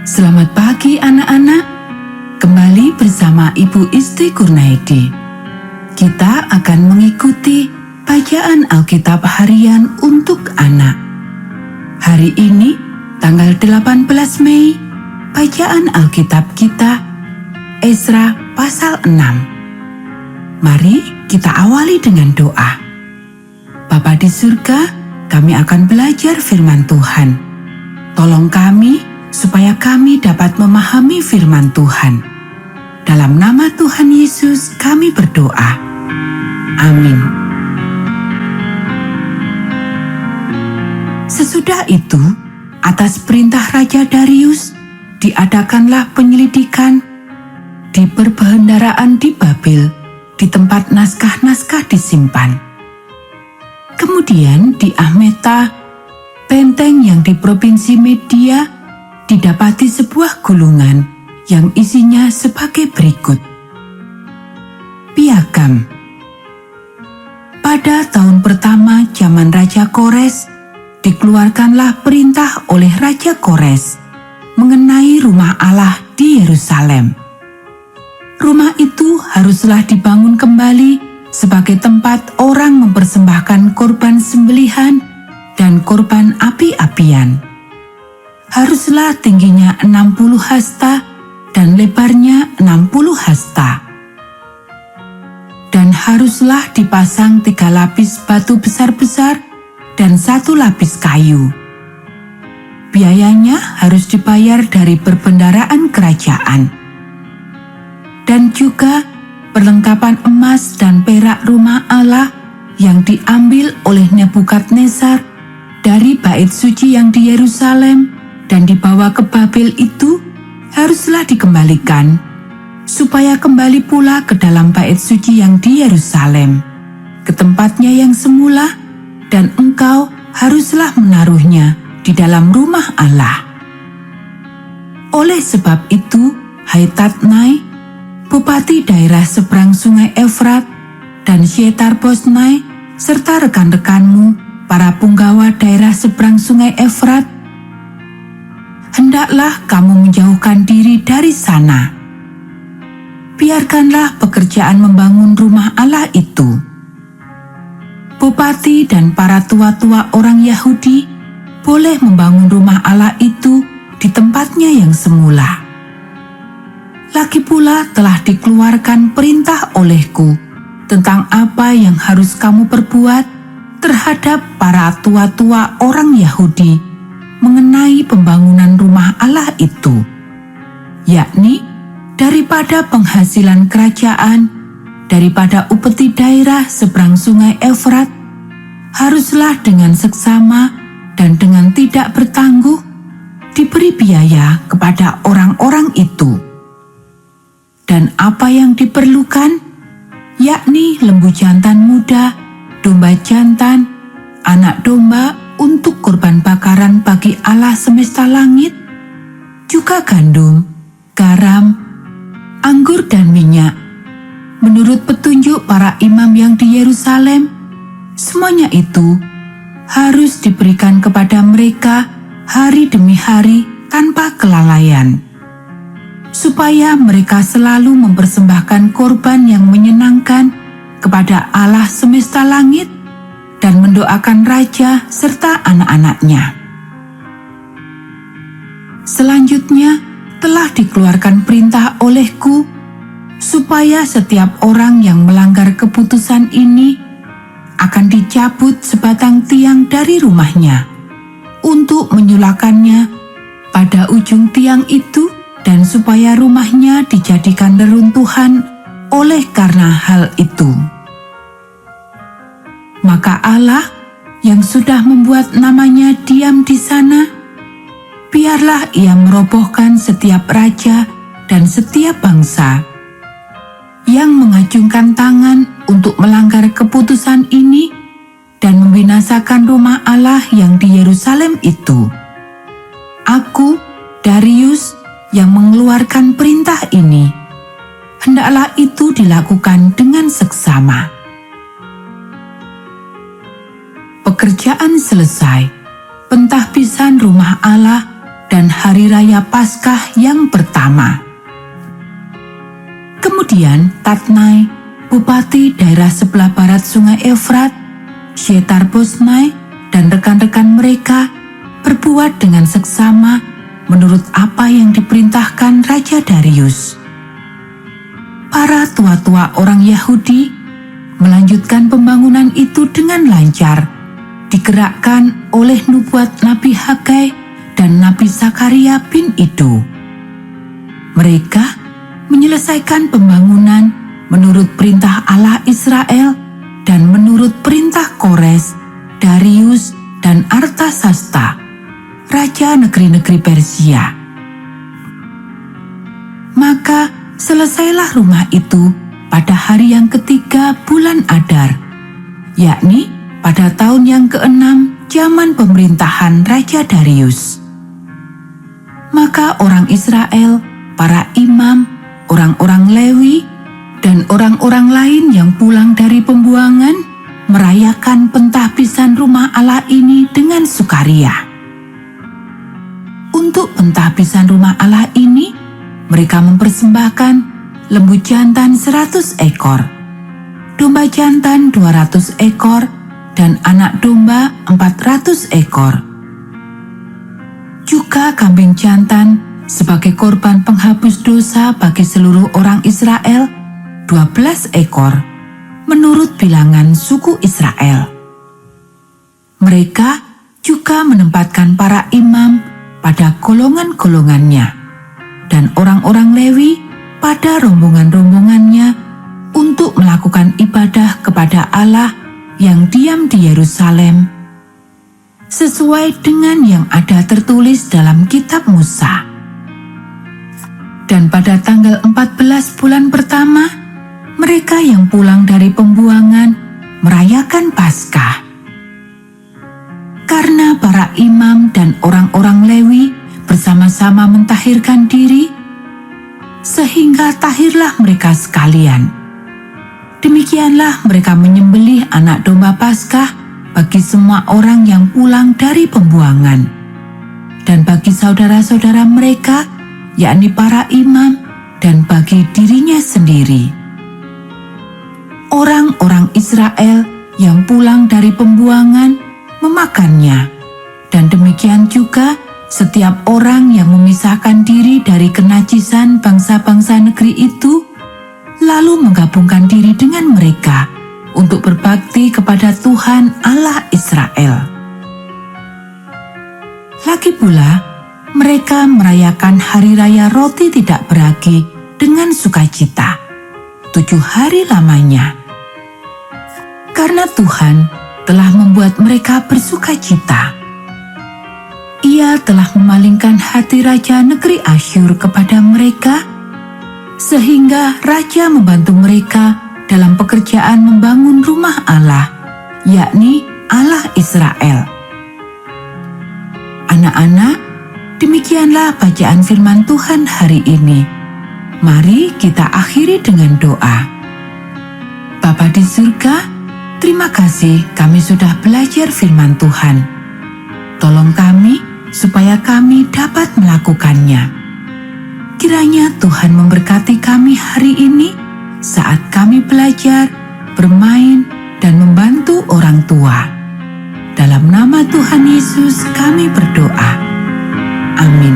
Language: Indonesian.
Selamat pagi anak-anak, kembali bersama Ibu Isti Kurnaidi. Kita akan mengikuti bacaan Alkitab harian untuk anak. Hari ini, tanggal 18 Mei, bacaan Alkitab kita, Ezra pasal 6. Mari kita awali dengan doa. Bapa di surga, kami akan belajar firman Tuhan. Tolong kami supaya kami dapat memahami firman Tuhan. Dalam nama Tuhan Yesus kami berdoa. Amin. Sesudah itu, atas perintah Raja Darius, diadakanlah penyelidikan di perbendaharaan di Babel, di tempat naskah-naskah disimpan. Kemudian di Ahmeta, benteng yang di provinsi Media, didapati sebuah gulungan yang isinya sebagai berikut. Piagam. Pada tahun pertama zaman Raja Kores, dikeluarkanlah perintah oleh Raja Kores mengenai rumah Allah di Yerusalem. Rumah itu haruslah dibangun kembali sebagai tempat orang mempersembahkan korban sembelihan dan korban api-apian. Haruslah tingginya 60 hasta dan lebarnya 60 hasta. Dan haruslah dipasang 3 lapis batu besar-besar dan 1 lapis kayu. Biayanya harus dibayar dari perbendaharaan kerajaan. Dan juga perlengkapan emas dan perak rumah Allah yang diambil oleh Nebukadnezar dari bait suci yang di Yerusalem dan dibawa ke Babel itu haruslah dikembalikan, supaya kembali pula ke dalam bait suci yang di Yerusalem, ke tempatnya yang semula, dan engkau haruslah menaruhnya di dalam rumah Allah. Oleh sebab itu, hai Tatnai, bupati daerah seberang sungai Efrat, dan Syetar-Bosnai, serta rekan-rekanmu, para punggawa daerah seberang sungai Efrat, hendaklah kamu menjauhkan diri dari sana. Biarkanlah pekerjaan membangun rumah Allah itu. Bupati dan para tua-tua orang Yahudi boleh membangun rumah Allah itu di tempatnya yang semula. Lagi pula telah dikeluarkan perintah olehku tentang apa yang harus kamu perbuat terhadap para tua-tua orang Yahudi mengenai pembangunan rumah Allah itu, yakni daripada penghasilan kerajaan, daripada upeti daerah seberang sungai Efrat, haruslah dengan seksama dan dengan tidak bertangguh diberi biaya kepada orang-orang itu. Dan apa yang diperlukan, yakni lembu jantan muda, domba jantan, anak domba untuk korban bakaran bagi Allah semesta langit, juga gandum, garam, anggur dan minyak. Menurut petunjuk para imam yang di Yerusalem, semuanya itu harus diberikan kepada mereka hari demi hari tanpa kelalaian, supaya mereka selalu mempersembahkan korban yang menyenangkan kepada Allah semesta langit dan mendoakan raja serta anak-anaknya. Selanjutnya telah dikeluarkan perintah olehku supaya setiap orang yang melanggar keputusan ini akan dicabut sebatang tiang dari rumahnya untuk menyulakannya pada ujung tiang itu, dan supaya rumahnya dijadikan reruntuhan oleh karena hal itu. Maka Allah yang sudah membuat namanya diam di sana, biarlah ia merobohkan setiap raja dan setiap bangsa yang mengacungkan tangan untuk melanggar keputusan ini dan membinasakan rumah Allah yang di Yerusalem itu. Aku, Darius, yang mengeluarkan perintah ini, hendaklah itu dilakukan dengan seksama. Pekerjaan selesai, pentahbisan rumah Allah dan dan hari raya Paskah yang pertama. Kemudian Tatnai, bupati daerah sebelah barat sungai Efrat, Syetar-Bosnai, dan rekan-rekan mereka berbuat dengan seksama menurut apa yang diperintahkan Raja Darius. Para tua-tua orang Yahudi melanjutkan pembangunan itu dengan lancar, digerakkan oleh nubuat Nabi Hagai dan Nabi Zakaria bin Ido. Mereka menyelesaikan pembangunan menurut perintah Allah Israel dan menurut perintah Kores, Darius, dan Artasasta, raja negeri-negeri Persia. Maka selesailah rumah itu pada hari yang ketiga bulan Adar, yakni pada tahun yang ke-6 zaman pemerintahan Raja Darius. Maka orang Israel, para imam, orang-orang Lewi, dan orang-orang lain yang pulang dari pembuangan merayakan pentahbisan rumah Allah ini dengan sukaria. Untuk pentahbisan rumah Allah ini, mereka mempersembahkan lembu jantan 100 ekor, domba jantan 200 ekor, dan anak domba 400 ekor. Juga kambing jantan sebagai korban penghapus dosa bagi seluruh orang Israel 12 ekor, menurut bilangan suku Israel. Mereka juga menempatkan para imam pada golongan-golongannya dan orang-orang Lewi pada rombongan-rombongannya untuk melakukan ibadah kepada Allah yang diam di Yerusalem, sesuai dengan yang ada tertulis dalam kitab Musa. Dan pada tanggal 14 bulan pertama, mereka yang pulang dari pembuangan merayakan Paskah. Karena para imam dan orang-orang Lewi bersama-sama mentahirkan diri, sehingga tahirlah mereka sekalian. Demikianlah mereka menyembelih anak domba Paskah bagi semua orang yang pulang dari pembuangan, dan bagi saudara-saudara mereka, yakni para imam, dan bagi dirinya sendiri. Orang-orang Israel yang pulang dari pembuangan memakannya, dan demikian juga setiap orang yang memisahkan diri dari kenajisan bangsa-bangsa negeri itu, lalu menggabungkan diri dengan mereka untuk berbakti kepada Tuhan Allah Israel. Lagi pula, mereka merayakan hari raya roti tidak beragi dengan sukacita 7 hari lamanya. Karena Tuhan telah membuat mereka bersukacita. Ia telah memalingkan hati raja negeri Asyur kepada mereka, sehingga raja membantu mereka dalam pekerjaan membangun rumah Allah, yakni Allah Israel. Anak-anak, demikianlah bacaan firman Tuhan hari ini. Mari kita akhiri dengan doa. Bapa di surga, terima kasih kami sudah belajar firman Tuhan. Tolong kami supaya kami dapat melakukannya. Kiranya Tuhan memberkati kami hari ini saat kami belajar, bermain, dan membantu orang tua. Dalam nama Tuhan Yesus kami berdoa. Amin.